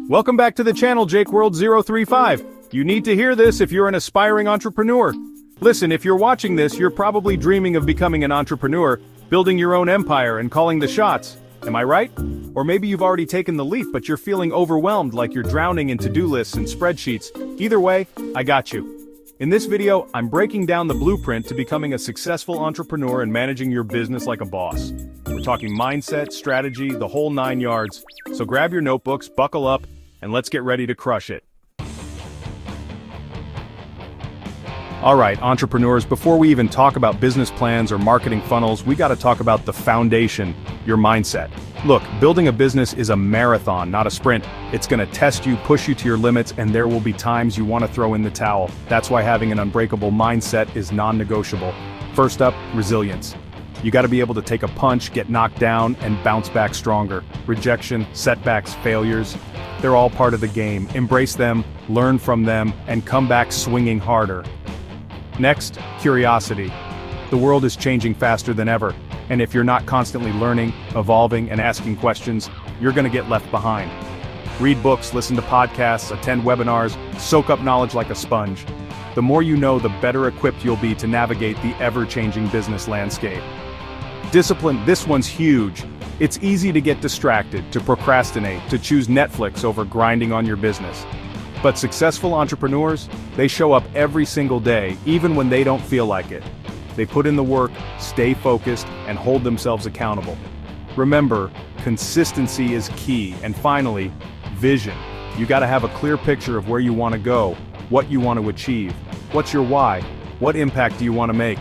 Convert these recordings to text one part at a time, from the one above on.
Welcome back to the channel, Jake World 035. You need to hear this if you're an aspiring entrepreneur. Listen, if you're watching this, you're probably dreaming of becoming an entrepreneur, building your own empire and calling the shots. Am I right? Or maybe you've already taken the leap, but you're feeling overwhelmed, like you're drowning in to-do lists and spreadsheets. Either way, I got you. In this video, I'm breaking down the blueprint to becoming a successful entrepreneur and managing your business like a boss. We're talking mindset, strategy, the whole 9 yards. So grab your notebooks, buckle up, and let's get ready to crush it. Alright, entrepreneurs, before we even talk about business plans or marketing funnels, we gotta talk about the foundation, your mindset. Look, building a business is a marathon, not a sprint. It's gonna test you, push you to your limits, and there will be times you wanna throw in the towel. That's why having an unbreakable mindset is non-negotiable. First up, resilience. You gotta be able to take a punch, get knocked down, and bounce back stronger. Rejection, setbacks, failures, they're all part of the game. Embrace them, learn from them, and come back swinging harder. Next, curiosity. The world is changing faster than ever, and if you're not constantly learning, evolving, and asking questions, you're gonna get left behind. Read books, listen to podcasts, attend webinars, soak up knowledge like a sponge. The more you know, the better equipped you'll be to navigate the ever-changing business landscape. Discipline, this one's huge. It's easy to get distracted, to procrastinate, to choose Netflix over grinding on your business. But successful entrepreneurs, they show up every single day, even when they don't feel like it. They put in the work, stay focused, and hold themselves accountable. Remember, consistency is key. And finally, vision. You gotta have a clear picture of where you wanna go, what you want to achieve, what's your why, what impact do you want to make.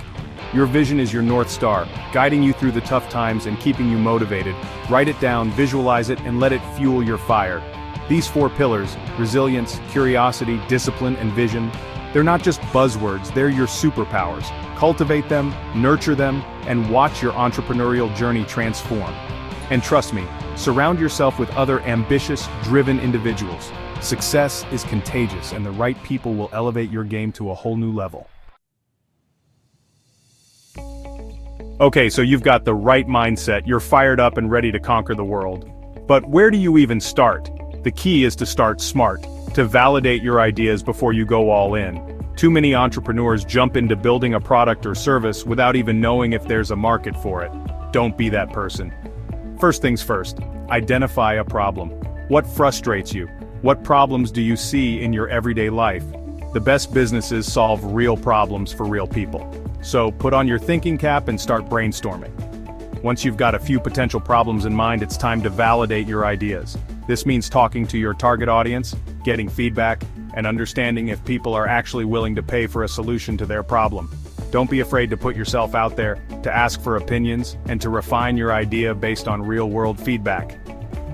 Your vision is your North Star, guiding you through the tough times and keeping you motivated. Write it down, visualize it, and let it fuel your fire. These 4 pillars, resilience, curiosity, discipline, and vision, they're not just buzzwords, they're your superpowers. Cultivate them, nurture them, and watch your entrepreneurial journey transform. And trust me, surround yourself with other ambitious, driven individuals. Success is contagious, and the right people will elevate your game to a whole new level. Okay, so you've got the right mindset, you're fired up and ready to conquer the world. But where do you even start? The key is to start smart, to validate your ideas before you go all in. Too many entrepreneurs jump into building a product or service without even knowing if there's a market for it. Don't be that person. First things first, identify a problem. What frustrates you? What problems do you see in your everyday life? The best businesses solve real problems for real people. So put on your thinking cap and start brainstorming. Once you've got a few potential problems in mind, it's time to validate your ideas. This means talking to your target audience, getting feedback, and understanding if people are actually willing to pay for a solution to their problem. Don't be afraid to put yourself out there, to ask for opinions, and to refine your idea based on real-world feedback.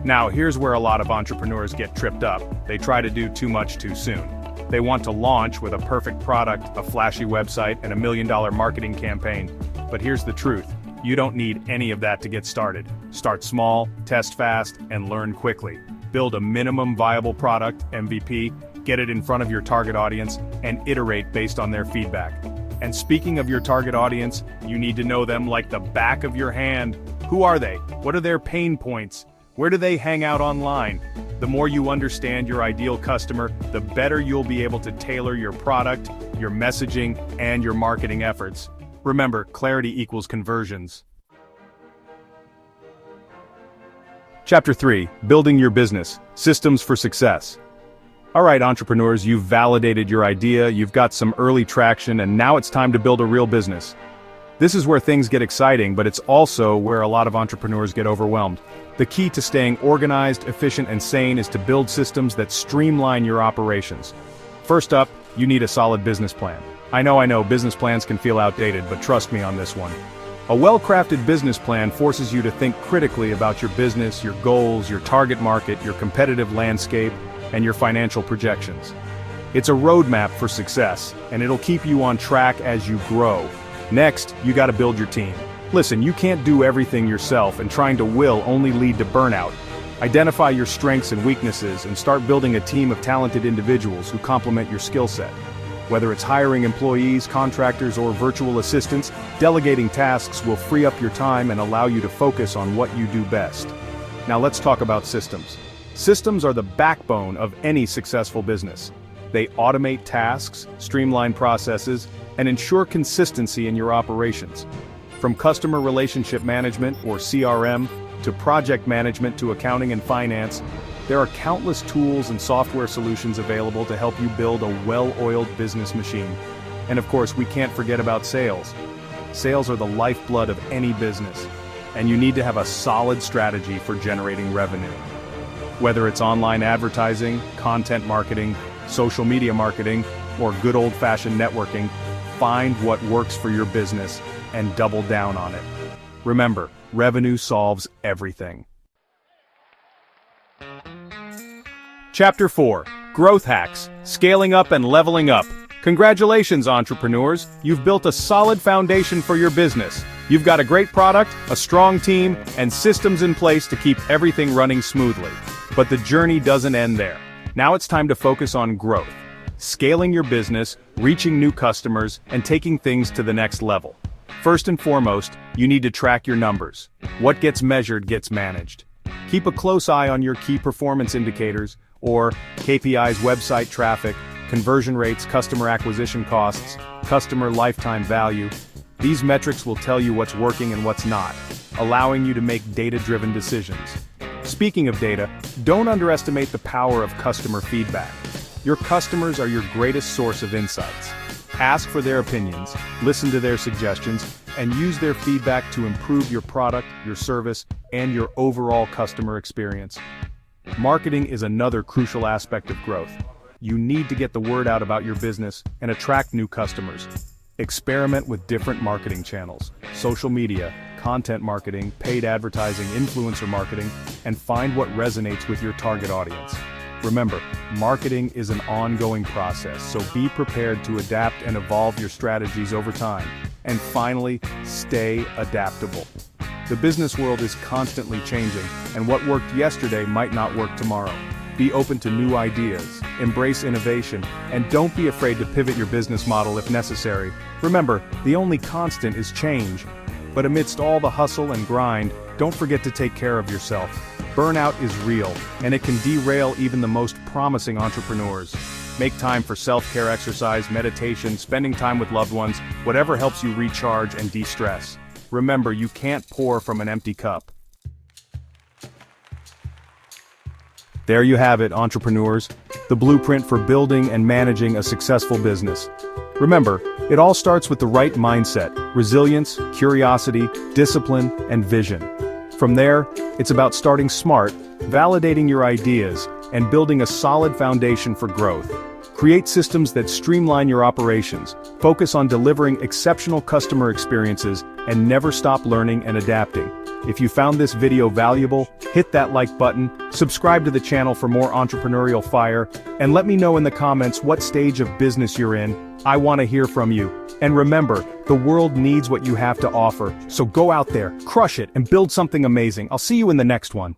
Now, here's where a lot of entrepreneurs get tripped up. They try to do too much too soon. They want to launch with a perfect product, a flashy website, and $1 million marketing campaign. But here's the truth. You don't need any of that to get started. Start small, test fast, and learn quickly. Build a minimum viable product, MVP, get it in front of your target audience, and iterate based on their feedback. And speaking of your target audience, you need to know them like the back of your hand. Who are they? What are their pain points? Where do they hang out online? The more you understand your ideal customer, the better you'll be able to tailor your product, your messaging, and your marketing efforts. Remember, clarity equals conversions. Chapter 3, Building Your Business, Systems for Success. Alright, entrepreneurs, you've validated your idea, you've got some early traction, and now it's time to build a real business. This is where things get exciting, but it's also where a lot of entrepreneurs get overwhelmed. The key to staying organized, efficient, and sane is to build systems that streamline your operations. First up, you need a solid business plan. I know, business plans can feel outdated, but trust me on this one. A well-crafted business plan forces you to think critically about your business, your goals, your target market, your competitive landscape, and your financial projections. It's a roadmap for success, and it'll keep you on track as you grow. Next, you gotta build your team. Listen, you can't do everything yourself, and trying to will only lead to burnout. Identify your strengths and weaknesses and start building a team of talented individuals who complement your skill set. Whether it's hiring employees, contractors, or virtual assistants, delegating tasks will free up your time and allow you to focus on what you do best. Now let's talk about systems. Systems are the backbone of any successful business. They automate tasks, streamline processes, and ensure consistency in your operations. From customer relationship management, or CRM, to project management to accounting and finance, there are countless tools and software solutions available to help you build a well-oiled business machine. And of course, we can't forget about sales. Sales are the lifeblood of any business, and you need to have a solid strategy for generating revenue. Whether it's online advertising, content marketing, social media marketing, or good old-fashioned networking, find what works for your business and double down on it. Remember, revenue solves everything. Chapter 4. Growth Hacks, Scaling Up and Leveling Up. Congratulations, entrepreneurs! You've built a solid foundation for your business. You've got a great product, a strong team, and systems in place to keep everything running smoothly. But the journey doesn't end there. Now it's time to focus on growth. Scaling your business, reaching new customers, and taking things to the next level. First and foremost, you need to track your numbers. What gets measured gets managed. Keep a close eye on your key performance indicators, or KPIs: website traffic, conversion rates, customer acquisition costs, customer lifetime value. These metrics will tell you what's working and what's not, allowing you to make data-driven decisions. Speaking of data, don't underestimate the power of customer feedback. Your customers are your greatest source of insights. Ask for their opinions, listen to their suggestions, and use their feedback to improve your product, your service, and your overall customer experience. Marketing is another crucial aspect of growth. You need to get the word out about your business and attract new customers. Experiment with different marketing channels: social media, content marketing, paid advertising, influencer marketing, and find what resonates with your target audience. Remember, marketing is an ongoing process, so be prepared to adapt and evolve your strategies over time. And finally, stay adaptable. The business world is constantly changing, and what worked yesterday might not work tomorrow. Be open to new ideas, embrace innovation, and don't be afraid to pivot your business model if necessary. Remember, the only constant is change. But amidst all the hustle and grind, don't forget to take care of yourself. Burnout is real, and it can derail even the most promising entrepreneurs. Make time for self-care, exercise, meditation, spending time with loved ones, whatever helps you recharge and de-stress. Remember, you can't pour from an empty cup. There you have it, entrepreneurs, the blueprint for building and managing a successful business. Remember, it all starts with the right mindset: resilience, curiosity, discipline, and vision. From there, it's about starting smart, validating your ideas, and building a solid foundation for growth. Create systems that streamline your operations, focus on delivering exceptional customer experiences, and never stop learning and adapting. If you found this video valuable, hit that like button, subscribe to the channel for more entrepreneurial fire, and let me know in the comments what stage of business you're in. I want to hear from you. And remember, the world needs what you have to offer, so go out there, crush it, and build something amazing. I'll see you in the next one.